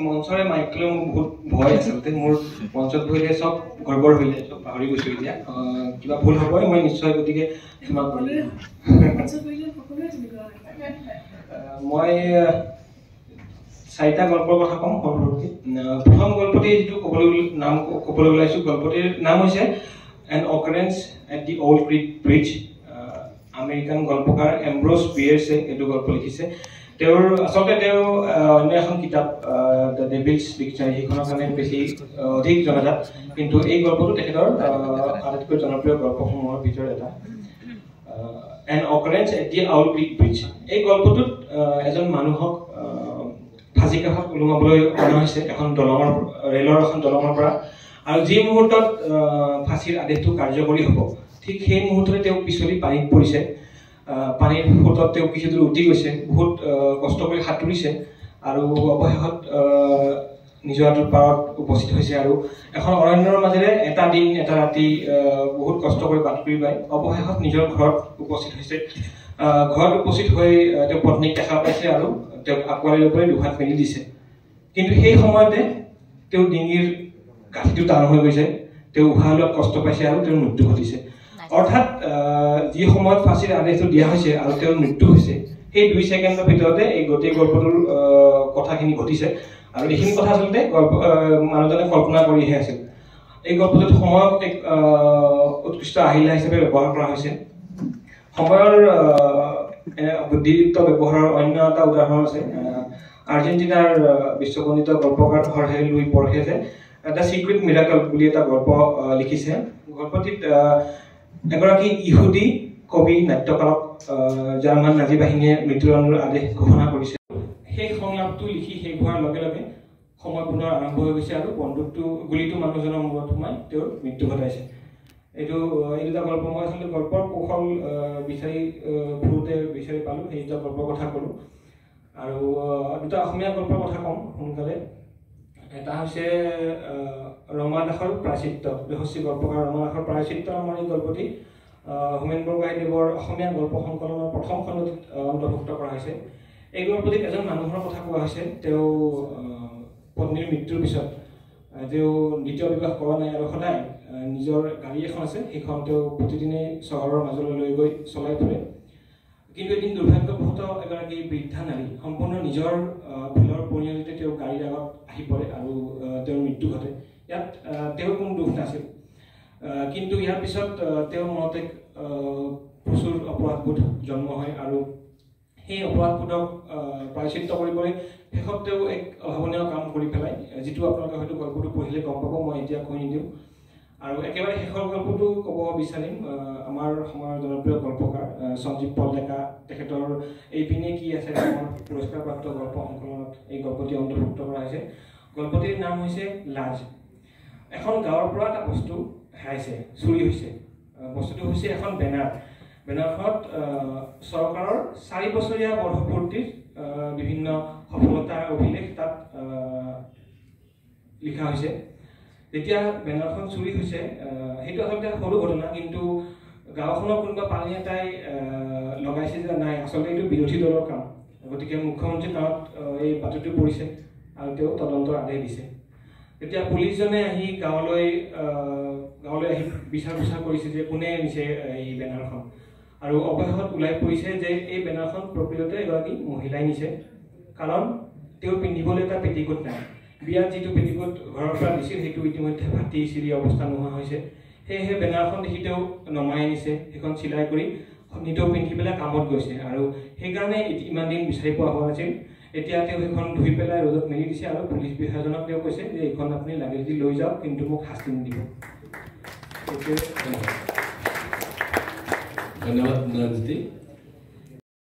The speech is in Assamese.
মঞ্চৰে মাইকলৈ মোৰ বহুত ভয় আচলতে মোৰ মঞ্চত বহিলে চব গৰ্বৰ হৈ যায় চব পাহৰি গৈছোঁ এতিয়া কিবা ভুল হ'বই মই নিশ্চয় গতিকে ক্ষমা কৰিম মই 4টা গল্পৰ কথা কম সৰুকৈ প্ৰথম গল্পটি যিটো ক'বলৈ ওলাইছোঁ গল্পটিৰ নাম হৈছে N occurrence at the old Crick bridge American গল্পকাৰ এম্ব্ৰ'ছ বিয়েৰ্ছে এইটো গল্প লিখিছে তেওঁৰ আচলতে তেওঁ অন্য এখন কিতাপ দ্য ডেভিলছ ডিকশ্যনাৰী সেইখনৰ কাৰণে বেছি অধিক জনাজাত কিন্তু এই গল্পটো তেখেতৰ আটাইতকৈ জনপ্ৰিয় গল্পসমূহৰ ভিতৰত এটা N occurrence at the old Crick bridge এই গল্পটোত এজন মানুহক ফাঁচী কাষত ওলোমাবলৈ অনা হৈছে এখন ৰেলৰ এখন দলঙৰ পৰা আৰু যি মুহূৰ্তত ফাঁচীৰ আদেশটো কাৰ্যকৰী হ'ব ঠিক সেই মুহূৰ্ততে তেওঁ পিছলি পানীত পৰিছে পানীৰ সোঁতত তেওঁ কিছু দূৰ উটি গৈছে বহুত কষ্ট কৰি সাঁতুৰিছে আৰু অৱশেষত নিজৰাটোৰ পাৰত উপস্থিত হৈছে আৰু এখন অৰণ্যৰ মাজেৰে এটা দিন এটা ৰাতি বহুত কষ্ট কৰি বাটকুৰি পাই অৱশেষত নিজৰ ঘৰত উপস্থিত হৈছে ঘৰত উপস্থিত হৈ তেওঁ পত্নীক দেখা পাইছে আৰু তেওঁক আঁকোৱালি লৈ পেলাই দুহাত মেলি দিছে কিন্তু সেই সময়তে তেওঁ ডিঙিৰ গাঁঠিটো টান হৈ গৈছে তেওঁ উশাহ লোৱাত কষ্ট পাইছে আৰু তেওঁৰ মৃত্যু ঘটিছে অৰ্থাৎ যি সময়ত ফাঁচীৰ আদেশটো দিয়া হৈছে আৰু তেওঁৰ মৃত্যু হৈছে সেই 2 ছেকেণ্ডৰ ভিতৰতে এই গোটেই গল্পটোৰ কথাখিনি ঘটিছে আৰু এইখিনি কথা আচলতে মানুহজনে কল্পনা কৰিহে আছিল এই গল্পটোত সময়ক এক উৎকৃষ্ট আহিলা হিচাপে ব্যৱহাৰ কৰা হৈছে সময়ৰ বুদ্ধিদীপ্ত ব্যৱহাৰৰ অন্য এটা উদাহৰণ আছে আৰ্জেণ্টিনাৰ বিশ্ববন্দিত গল্পকাৰ হৰ্হে লুই বৰ্হেছে দ্য চিক্ৰেট মিৰাকল বুলি এটা গল্প লিখিছে গল্পটিত এগৰাকী ইহুদী কবি নাট্যকাৰক জাৰ্মান নাজী বাহিনীয়ে মৃত্যুদণ্ডৰ আদেশ ঘোষণা কৰিছে সেই সংলাপটো লিখি শেষ হোৱাৰ লগে লগে সময় পুনৰ আৰম্ভ হৈ গৈছে আৰু গুলীটো মানুহজনৰ মূৰত সোমাই তেওঁৰ মৃত্যু ঘটাইছে এই দুটা গল্প মই আচলতে গল্পৰ কৌশল বিচাৰি পালোঁ সেই দুটা গল্পৰ কথা ক'লোঁ আৰু দুটা অসমীয়া গল্পৰ কথা ক'ম সোনকালে এটা হৈছে ৰমা দাসৰ প্ৰায়চিত্ৰ যশস্বী গল্পকাৰ ৰমা দাসৰ প্ৰায়চিত্ৰ আমাৰ এই গল্পটি হোমেন বৰগোহাঞিদেৱৰ অসমীয়া গল্প সংকলনৰ প্ৰথম খণ্ডত অন্তৰ্ভুক্ত কৰা হৈছে এই গল্পটিত এজন মানুহৰ কথা কোৱা হৈছে তেওঁ পত্নীৰ মৃত্যুৰ পিছত তেওঁ দ্বিতীয় বিবাহ কৰা নাই আৰু সদায় নিজৰ গাড়ী এখন আছে সেইখন তেওঁ প্ৰতিদিনেই চহৰৰ মাজলৈ লৈ গৈ চলাই ফুৰে কিন্তু এদিন দুৰ্ভাগ্যবশতঃ এগৰাকী বৃদ্ধা নাৰী সম্পূৰ্ণ নিজৰ ভুলৰ পৰিণতিতে তেওঁ গাড়ীৰ আগত আহি পৰে আৰু তেওঁৰ মৃত্যু ঘটে ইয়াত তেওঁৰ কোনো দুখ নাছিল কিন্তু ইয়াৰ পিছত তেওঁৰ মনত এক প্ৰচুৰ অপৰাধবোধ জন্ম হয় আৰু সেই অপৰাধবোধক প্ৰায়চিত্ত কৰিবলৈ শেষত তেওঁ এক অভাৱনীয় কাম কৰি পেলাই যিটো আপোনালোকে হয়তো গল্পটো পঢ়িলে গম পাব মই এতিয়া কৈ নিদিওঁ আৰু একেবাৰে শেষৰ গল্পটো ক'ব বিচাৰিম আমাৰ সময়ৰ জনপ্ৰিয় গল্পকাৰ সঞ্জীৱ পল ডেকা তেখেতৰ এইপিনে কি আছে পুৰস্কাৰপ্ৰাপ্ত গল্প সংকলনত এই গল্পটি অন্তৰ্ভুক্ত কৰা হৈছে গল্পটিৰ নাম হৈছে লাজ এখন গাঁৱৰ পৰা এটা বস্তু হেৰাইছে চুৰি হৈছে বস্তুটো হৈছে এখন বেনাৰখনত চৰকাৰৰ 4 বছৰীয়া বৰ্ষপূৰ্তিৰ বিভিন্ন সফলতাৰ অভিলেখ তাত লিখা হৈছে যেতিয়া বেনাৰখন চুৰি হৈছে সেইটো আচলতে সৰু ঘটনা কিন্তু গাঁওখনৰ কোনোবা পানী এটাই লগাইছে যে নাই আচলতে এইটো বিৰোধী দলৰ কাম গতিকে মুখ্যমন্ত্ৰীৰ কামত এই বাতৰিটো পৰিছে আৰু তেওঁ তদন্তৰ আদেশ দিছে তেতিয়া পুলিচজনে আহি গাঁৱলৈ আহি বিচাৰ কৰিছে যে কোনে নিছে এই বেনাৰখন আৰু অৱশেষত ওলাই পৰিছে যে এই বেনাৰখন প্ৰকৃততে এগৰাকী মহিলাই নিছে কাৰণ তেওঁ পিন্ধিবলৈ এটা পেটিকোট নাই বিয়াত যিটো পেটিকোট ঘৰৰ পৰা দিছিল সেইটো ইতিমধ্যে ফাটি চিৰি অৱস্থা নোহোৱা হৈছে সেয়েহে বেনাৰখন দেখি তেওঁ নমাই আনিছে সেইখন চিলাই কৰি নিজেও পিন্ধি পেলাই কামত গৈছে আৰু সেইকাৰণে ইমান দিন বিচাৰি পোৱা হোৱা নাছিল এতিয়া তেওঁ সেইখন ধুই পেলাই ৰ'দত মেলি দিছে আৰু পুলিচ বিষয়াজনক তেওঁ কৈছে যে এইখন আপুনি লাগে যদি লৈ যাওক কিন্তু মোক শাস্তি নিদিব ধন্যবাদ নয়নজ্যোতি